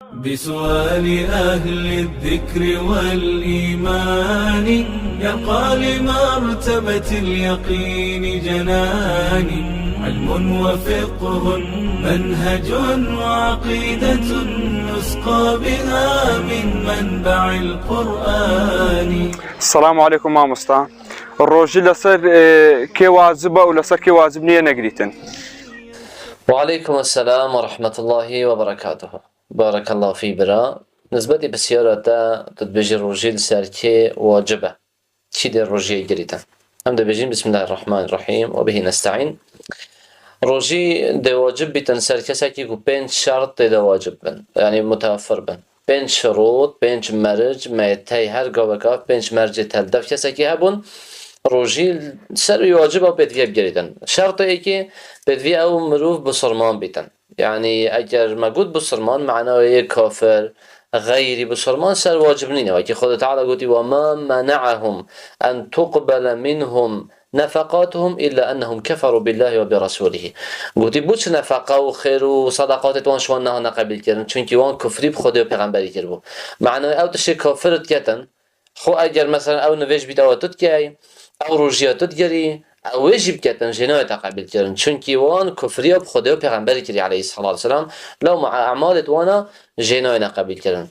بسؤال أهل الذكر والإيمان يرقى لمرتبة اليقين جنان. علم وفقه منهج وعقيدة نسقى بها من منبع القرآن. السلام عليكم مامۆستا. ڕۆژی لەسەر کێ واجبە و لەسەر کێ واجب نییە نەگریتن. وعليكم السلام ورحمة الله وبركاته. بارك الله في برا. نسبتي بسيارة تتبجي الرجيل ساركي واجبة. شي دي الرجيل جريتا. أمدا بجين بسم الله الرحمن الرحيم وبه نستعين. روجي دي واجب بيتن ساركي ساكي كو بين شرط دي واجب بن. يعني متوفر بن. بين شروط بين مرج ما يتهي هر قوكاف بين مرج تلدف كساكي هبون روجي سر واجب او بدوية بجريدن. شرط ايكي بدوية او مروف بصرمان بيتن. يعني اگر موجود بصرمان معناه ايه كافر غيري بصرمان سر واجب نينه. وكي خود تعالى قلت وما منعهم ان تقبل منهم نفقاتهم إلا أنهم كفروا بالله وبرسوله. قلت بوش نفقه وخير وصدقات وان شوان نها قبل كرن چونكي وان كفري بخده وبيغنبري كربو. معناه او تشي كافرت كتن خو اگر مثلا او نويج بيدواتت كي او روجياتت جري او واجب كتن جناية قبل كرن چونكي وان كفري بخده وبيغنبري كري عليه الصلاة والسلام لو مع أعمالت وانا جناية قبل كرن.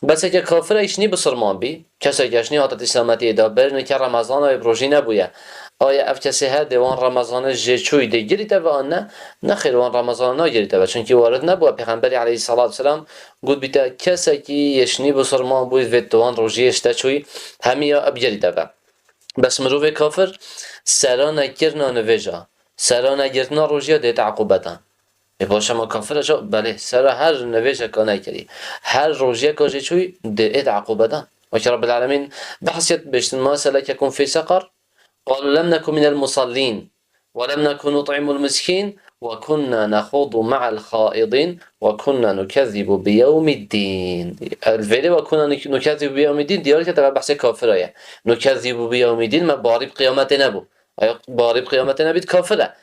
بس اگر كافر ايشني بصرمان بي كسا ايشني هاتت اسلامتي ادابر نكا رمضان و بروجي نبويا آیا اف کسی هده وان رمضان جچوی ده گریته و آن نه خیر وان رمضان نا گریته و چون که وارد نبود پیغمبر علیه الصلاة والسلام گفت بیتا کسی که یشنی بسرمان بود و وان روزیش تچوی همیا اب گریته و بس مروه کافر سرا نگرنا نویجا سرا نگرنا روزیا ده تعقوبتان باشه ما کافر جا بله سرا هر نویجا کنه کری هر روزیا که جچوی ده تعقوبتان و که رب العالمین بحثیت بشتن ما سلککم فی سقر قالوا لم نكن من المصلين ولم نكن نطعم المسكين وكنا نخوض مع الخائضين وكنا نكذب بيوم الدين. الفيدي وكنا نكذب بيوم الدين ديار كتب بحث كافرة نكذب بيوم الدين ما بارب قيامتنا بو بارب قيامتنا بيت كافرة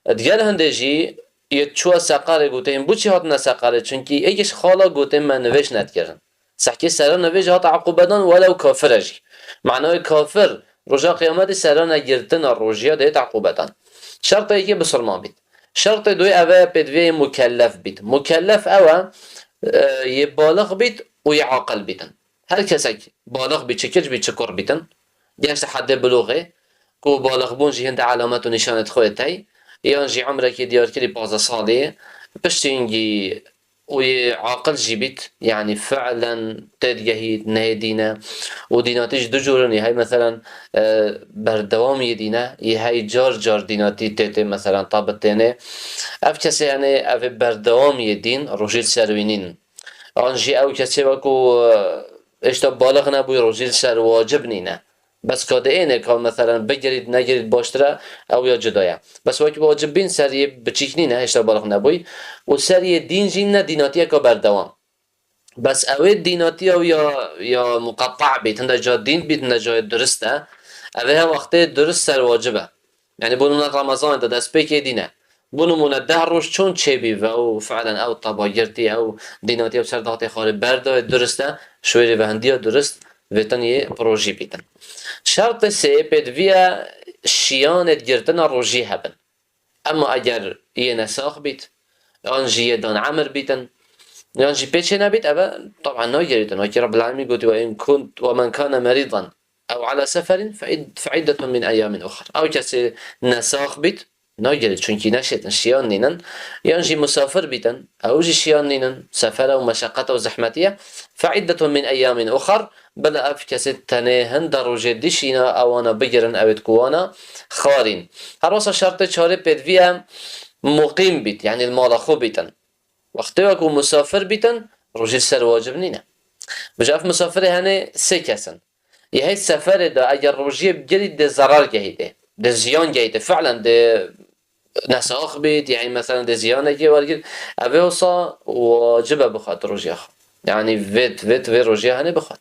ديال هندجي يتشوى سقارة قوتين بوشي هاتنا سقارة چونكي ايش خالا قوتين ما نوش ندكرن سحكي سرا نوش هات عقوبتان ولو كافرة جي معناه كافر رجاء قيامات سرا نگرتن روجيا ده تعقوبتان. شرط ايكي بسرمان بيت. شرط دوي اوه بدوي مكلف بيت. مكلف اوه يبالغ بيت ويعاقل بيتن. هر كسك بالغ بيت شكرج بيت شكر بيتن. جاش حد بلوغه كو بالغ بون جي هند علامات و نشانت خويتاي يان جي عمرك ديار كري 15 سالي بشتينجي وعاقل جيبت يعني فعلا تدجهي نهدينا وديناتيش دجورني هاي مثلا بردوام يدينا هاي جار ديناتي تيتي مثلا طابتينه اف كسي يعني اف بردوام يدين روجيل سروينين انجي او كسي وكو اشتا بالغ نبوي روجيل سر واجب نينه بس كده اینه که مثلا بگیرید نگیرید باشتره او یا جدایه بس وقتی واجب بین سریع بچیکنی نه اشتباه بالغ نبوی و سریع دین جین نه دیناتیه که بردوام بس اوید دیناتی او یا مقطع بیت هنده جا دین بیت هنده جای درسته اوه وقت درست سر واجبه یعنی بونون رمضان ده دست پیکی دینه بونمون 10 روز چون چه بی و او فعلا او طباگرتی او دیناتی او سرداتی خالی برده درسته شویری و هندی درست ویتنی پروژی بیتن. شرط سه بدویا شیانت گرتن روژی هبن. اما اگر یه نساخ بیت، آنجی دان عمر بیتن، آنجی پیچه نبیت، اما طبعا ناگریتن. وکی رب العالمین گویی و این كنت ومن كان مريضا او على سفر فعدة من ايام اخر. او کسی نساخ بیت ناگرید چونکی نشیدن شیان نینن یانجی مسافر بیتن او جی شیان نینن سفر و مشقت و زحمتیه فعدة من ايام اخر بلا اف کسی تنه هند روجه دیشینا اوانا بگیرن اوید کوانا خارین. هر واسه شرط چاره بدویه مقیم بیت یعنی المال خو بیتن وقتی وکو مسافر بیتن روجه سر واجب نینه بجاف مسافر هنه سه کسن یه هی سفر دا اگر روجه بگیرید ده ضرر گهیده ده زیان گهیده فعلا ده نساخ بيت يعني مثلا ده زيانه كي ورجل اوه وصا واجبه بخاطر روجيه يعني فيت روجيه هنه بخاطر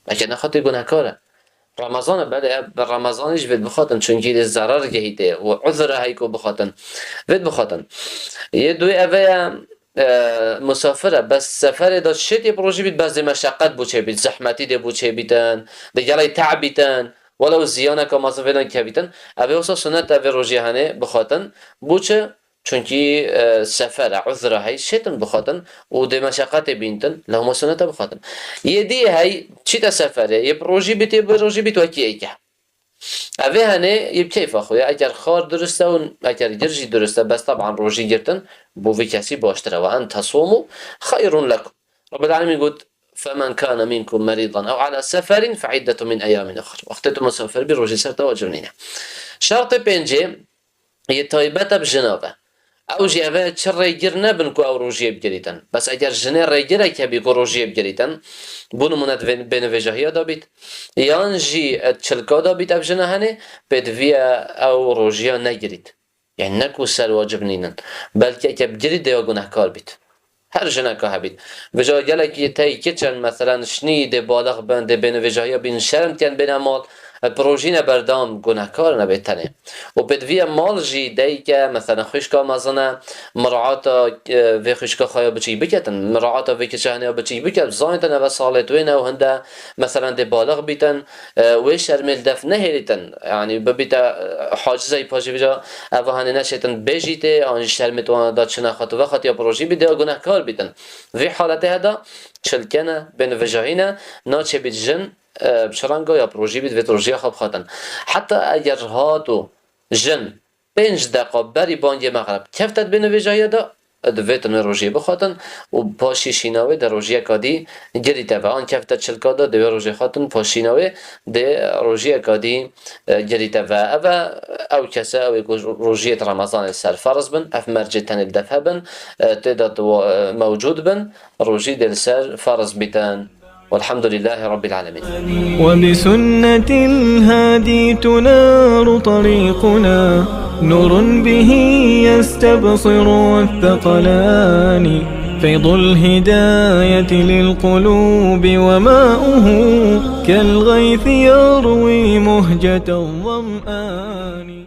لكن نخاطر گناهكاره رمضان بله رمضانش فيت بخاطر چونكي ده ضرر گهيده و عذر هيكو بخاطر فيت بخاطر يدوي اوه مسافره بس سفر دا شتي بروجي بيت بس دي مشقت بوچه بيت زحمتي دي بوچه بيتن دي جلي تعب بيتن ولو زيانه که مسافرن که بیتن اوه واسه سنت اوه روزی هنه بخاطن بوچه چونکی سفر عذره هی شتن بخاطن و دی مشقت بینتن لهم سنت بخاطن یه دی هی چی تا سفره یه روزی بیت روزی بیت و کی که اوه هنه یه کیف اخویا اگر خار درسته و اگر گرجی درسته بس طبعا روزی گرتن بو وی کسی باشتره و ان تصوموا خير لكم رب العالمين يقول فمن كان منكم مريضا أو على سفر فعدة من أيام أخرى وقتتم مسافر بروجي سر تواجرنينا شرط بينجي يتايبت بجنابه أو جيابه چر ريجر نبن كو أو روجي بجريتن بس أجر جنه ريجر كبي كو روجي بجريتن بونو منت بين وجهيا دابيت يانجي تشلكا دابيت بجنه هنه بدويا أو روجيا نجريت يعني نكو سر واجبنينن بلكي كبجري ديو گناهكار بيت هر جنه که هبید وجا گلکی تایی که چند مثلا شنید بالغ بنده بین وجاهی بین شرم کن بین مال پروژین بردام گناهکار نبیتنه و بدوی مال جی دی که مثلا خوشکا مزنه مراعات و خوشکا خواهی بچی بکتن مراعات و که شهنه بچی بکت زانتن و سالتوینه و هنده مثلا دی بالغ بیتن و شرمل دف نهیریتن یعنی ببیت حاجزه پاجی بجا او هنه نشیتن بجیته آن شرمتوان دا چنه خاطو و خاطی پروژی بیده گناهکار بیتن وی حالته هدا چلکنه بین وجاهینه ناچه بیت جن بشرانگا یا پروژی بید و پروژی خواب خواهدن حتی اگر هاتو جن 5 دقیقه بری بانگ مغرب کفتت بین وجاهی دا دویت روژی بخوادن و پاشی شیناوی در روژی کادی گریته و آن کفتت چلکا دا دوی روژی خوادن پاشیناوی در روژی کادی گریته و او کسا او روژی رمضان سر فرض بن اف مرجع تن دفه بن تداد موجود بن روژی دل سر فرض بیتن والحمد لله رب العالمين. وبسنة الهادي تنار طريقنا نور به يستبصر الثقلان فيض الهداية للقلوب وماؤه كالغيث يروي مهجة الظمآن